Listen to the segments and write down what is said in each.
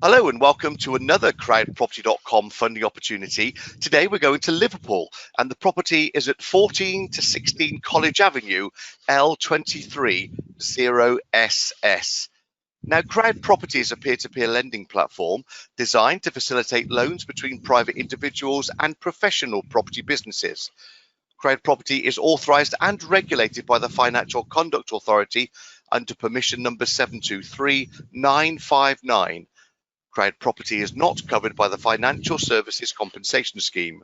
Hello and welcome to another CrowdProperty.com funding opportunity. Today we're going to Liverpool and the property is at 14 to 16 College Avenue, L23 0SS. Now, CrowdProperty is a peer-to-peer lending platform designed to facilitate loans between private individuals and professional property businesses. CrowdProperty is authorised and regulated by the Financial Conduct Authority under permission number 723959. CrowdProperty is not covered by the Financial Services Compensation Scheme.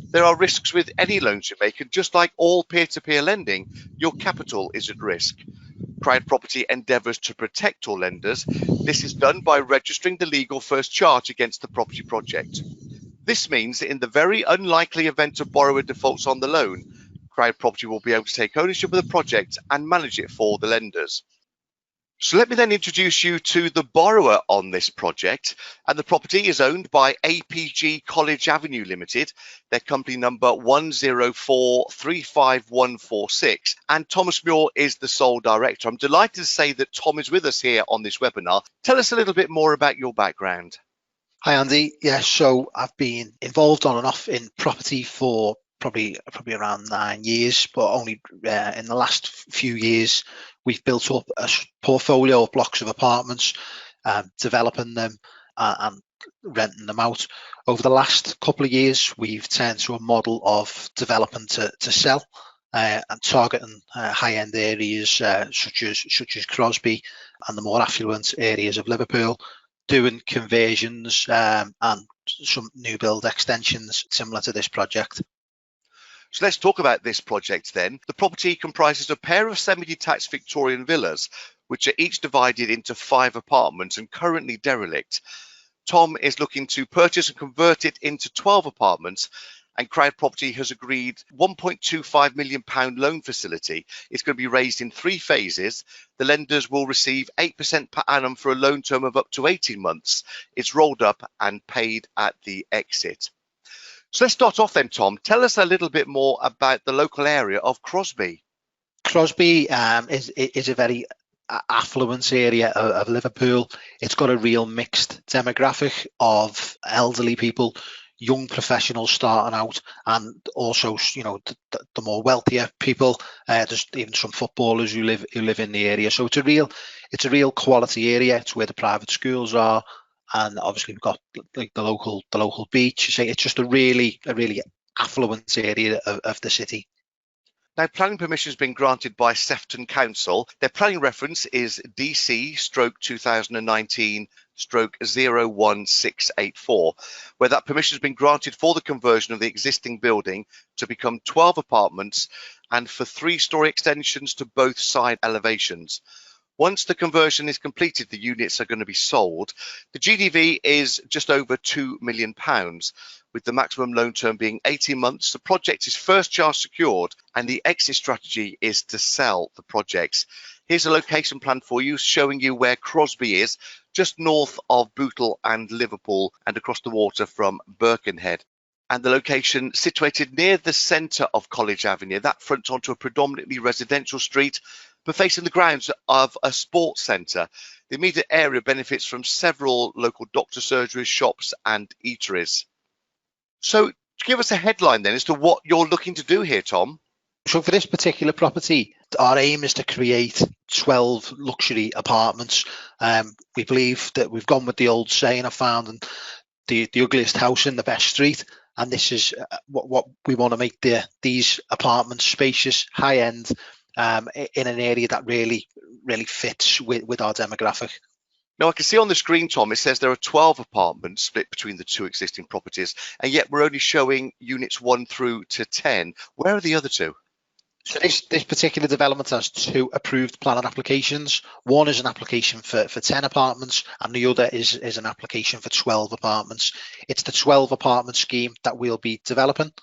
There are risks with any loans you make, and just like all peer-to-peer lending, your capital is at risk. CrowdProperty endeavours to protect all lenders. This is done by registering the legal first charge against the property project. This means that in the very unlikely event a borrower defaults on the loan, CrowdProperty will be able to take ownership of the project and manage it for the lenders. So let me then introduce you to the borrower on this project, and the property is owned by APG College Avenue Limited, their company number 104-35146, and Thomas Muir is the sole director. I'm delighted to say that Tom is with us here on this webinar. Tell us a little bit more about your background. Hi Andy, yes, so I've been involved on and off in property for probably around 9 years, but only in the last few years we've built up a portfolio of blocks of apartments, developing them and renting them out. Over the last couple of years we've turned to a model of developing to sell and targeting high-end areas such as Crosby and the more affluent areas of Liverpool, doing conversions and some new build extensions similar to this project. So let's talk about this project then. The property comprises a pair of semi-detached Victorian villas, which are each divided into 5 apartments and currently derelict. Tom is looking to purchase and convert it into 12 apartments, and CrowdProperty has agreed £1.25 million loan facility. It's going to be raised in 3 phases. The lenders will receive 8% per annum for a loan term of up to 18 months. It's rolled up and paid at the exit. So let's start off then, Tom. Tell us a little bit more about the local area of Crosby. Crosby is a very affluent area of Liverpool. It's got a real mixed demographic of elderly people, young professionals starting out, and also, you know, the more wealthier people. There's even some footballers who live in the area. So it's a real quality area. It's where the private schools are, and obviously we've got like the local beach. So it's just a really affluent area of the city. Now, planning permission has been granted by Sefton Council. Their planning reference is DC/2019/01684, where that permission has been granted for the conversion of the existing building to become 12 apartments and for 3-storey extensions to both side elevations. Once the conversion is completed, the units are going to be sold. The GDV is just over £2 million, with the maximum loan term being 18 months. The project is first charge secured, and the exit strategy is to sell the projects. Here's a location plan for you, showing you where Crosby is, just north of Bootle and Liverpool, and across the water from Birkenhead. And the location situated near the centre of College Avenue, that fronts onto a predominantly residential street, but facing the grounds of a sports centre. The immediate area benefits from several local doctor surgeries, shops and eateries. So give us a headline then as to what you're looking to do here, Tom. So for this particular property, our aim is to create 12 luxury apartments. We believe that we've gone with the old saying I found, and the ugliest house in the best street. And this is what we want to make these apartments spacious, high end, in an area that really fits with our demographic. Now, I can see on the screen, Tom, it says there are 12 apartments split between the 2 existing properties, and yet we're only showing units 1 through to 10. Where are the other 2? So this particular development has 2 approved planning applications. One is an application for 10 apartments, and the other is an application for 12 apartments. It's the 12 apartment scheme that we'll be developing.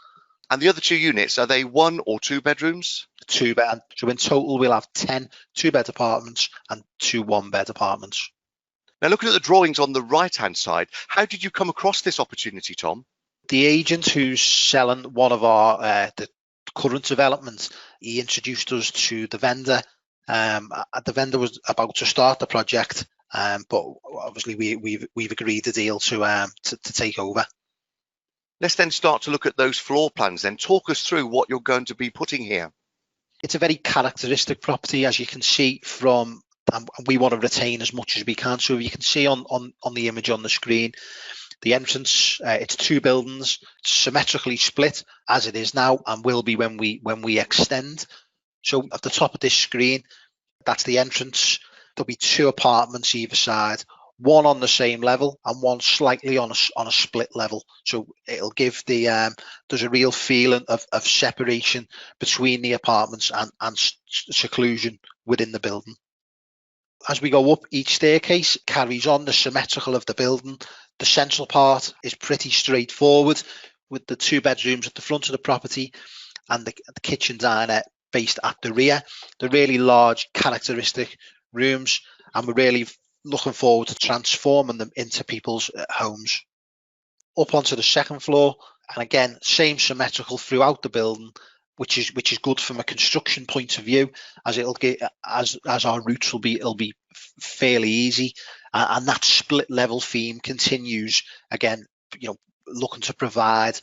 And the other 2 units, are they 1 or 2 bedrooms? 2 bed. So in total, we'll have 10 2-bed apartments and 2 1-bed apartments. Now, looking at the drawings on the right-hand side, how did you come across this opportunity, Tom? The agent who's selling one of our the current developments, he introduced us to the vendor. The vendor was about to start the project, but obviously we've agreed the deal to take over. Let's then start to look at those floor plans then. Talk us through what you're going to be putting here. It's a very characteristic property, as you can see from, and we want to retain as much as we can. So you can see on the image on the screen, the entrance, it's two buildings, symmetrically split as it is now and will be when we extend. So at the top of this screen, that's the entrance. There'll be two apartments either side, one on the same level and one slightly on a split level. So it'll give there's a real feeling of separation between the apartments and seclusion within the building. As we go up, each staircase carries on the symmetrical of the building. The central part is pretty straightforward, with the two bedrooms at the front of the property and the kitchen diner based at the rear. They're really large, characteristic rooms, and we're really looking forward to transforming them into people's homes. Up onto the second floor, and again, same symmetrical throughout the building, which is good from a construction point of view, as it'll get as our routes it'll be fairly easy, and that split level theme continues. Again, looking to provide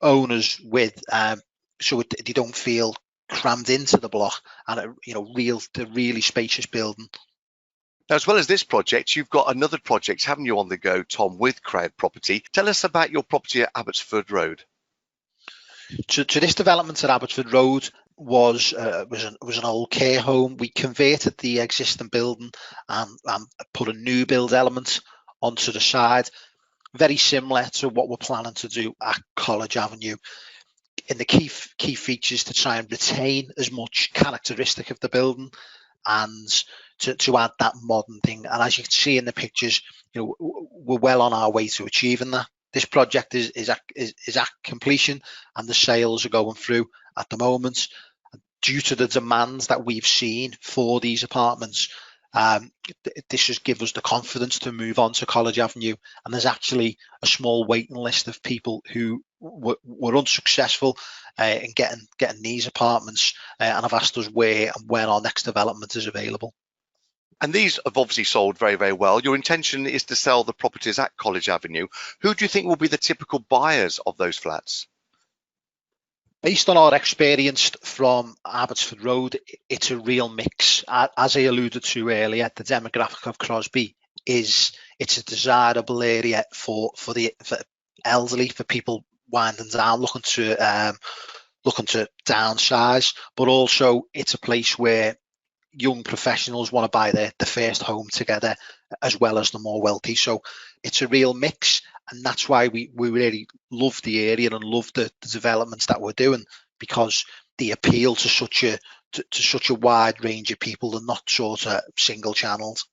owners with so they don't feel crammed into the block, and the really spacious building. Now, as well as this project, you've got another project, haven't you, on the go, Tom, with CrowdProperty. Tell us about your property at Abbotsford Road. So this development at Abbotsford Road was an old care home. We converted the existing building and put a new build element onto the side, very similar to what we're planning to do at College Avenue. In the key features to try and retain as much characteristic of the building and to add that modern thing. And as you can see in the pictures, we're well on our way to achieving that. This project is at completion, and the sales are going through at the moment. Due to the demands that we've seen for these apartments, this just gives us the confidence to move on to College Avenue. And there's actually a small waiting list of people who were unsuccessful in getting these apartments, and have asked us where and when our next development is available. And these have obviously sold very, very well. Your intention is to sell the properties at College Avenue. Who do you think will be the typical buyers of those flats? Based on our experience from Abbotsford Road, it's a real mix. As I alluded to earlier, the demographic of Crosby it's a desirable area for elderly, for people winding down, looking to downsize, but also it's a place where young professionals want to buy their first home together, as well as the more wealthy. So it's a real mix, and that's why we really love the area and love the developments that we're doing, because they appeal to such a wide range of people and not sort of single channels.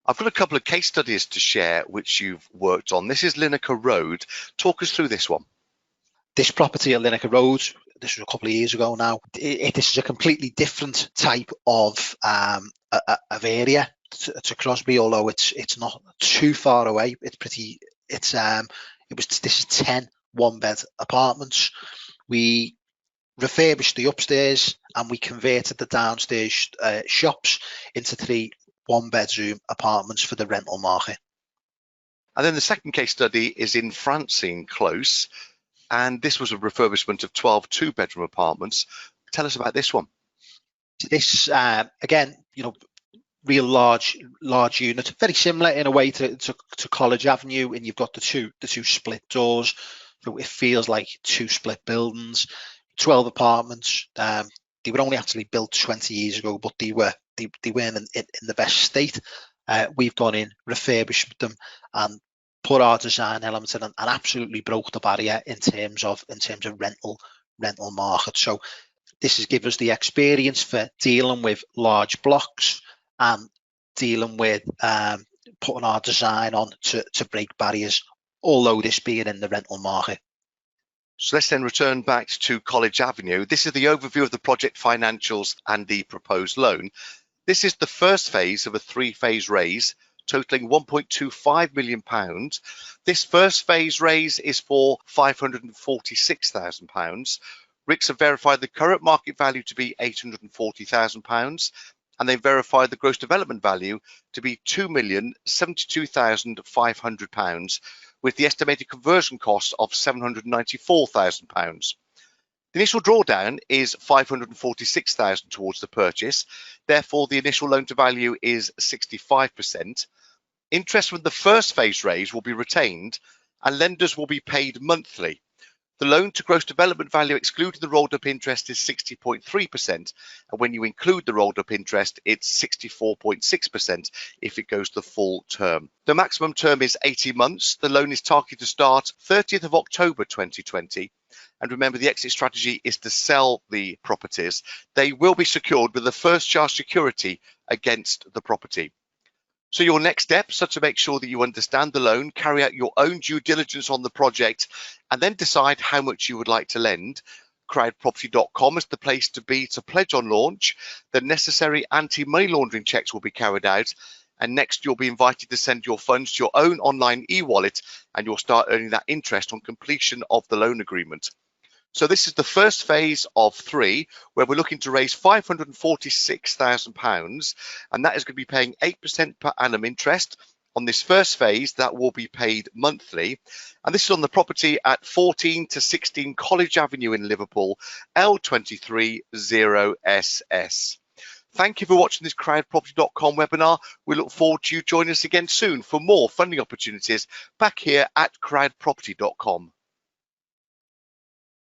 I've got a couple of case studies to share which you've worked on. This is Lineker Road. Talk us through this one. This property at Lineker Road, this was a couple of years ago now. This is a completely different type of area to Crosby, although it's not too far away. This is 10 one-bed apartments. We refurbished the upstairs and we converted the downstairs shops into 3 one-bedroom apartments for the rental market. And then the second case study is in Francine Close, and this was a refurbishment of 12 two-bedroom apartments. Tell us about this one. This again, real large unit, very similar in a way to College Avenue, and you've got the two split doors, so it feels like 2 split buildings. 12 apartments. They were only actually built 20 years ago, but they weren't in the best state. We've gone in, refurbished them, and put our design elements in, and absolutely broke the barrier in terms of rental market. So this has given us the experience for dealing with large blocks and dealing with putting our design on to break barriers, although this being in the rental market. So let's then return back to College Avenue. This is the overview of the project financials and the proposed loan. This is the first phase of a 3-phase raise totaling £1.25 million. This first phase raise is for £546,000. RICS have verified the current market value to be £840,000, and they verified the gross development value to be £2,072,500, with the estimated conversion cost of £794,000. The initial drawdown is £546,000 towards the purchase. Therefore, the initial loan to value is 65%. Interest from the first phase raise will be retained and lenders will be paid monthly. The loan to gross development value excluding the rolled up interest is 60.3%, and when you include the rolled up interest, it's 64.6% if it goes the full term. The maximum term is 80 months. The loan is targeted to start 30th of October 2020. And remember, the exit strategy is to sell the properties. They will be secured with the first charge security against the property. So your next steps are to make sure that you understand the loan, carry out your own due diligence on the project, and then decide how much you would like to lend. CrowdProperty.com is the place to be to pledge on launch. The necessary anti-money laundering checks will be carried out. And next, you'll be invited to send your funds to your own online e-wallet, and you'll start earning that interest on completion of the loan agreement. So this is the first phase of 3, where we're looking to raise £546,000, and that is going to be paying 8% per annum interest. On this first phase, that will be paid monthly. And this is on the property at 14 to 16 College Avenue in Liverpool, L23 0SS. Thank you for watching this CrowdProperty.com webinar. We look forward to you joining us again soon for more funding opportunities back here at CrowdProperty.com.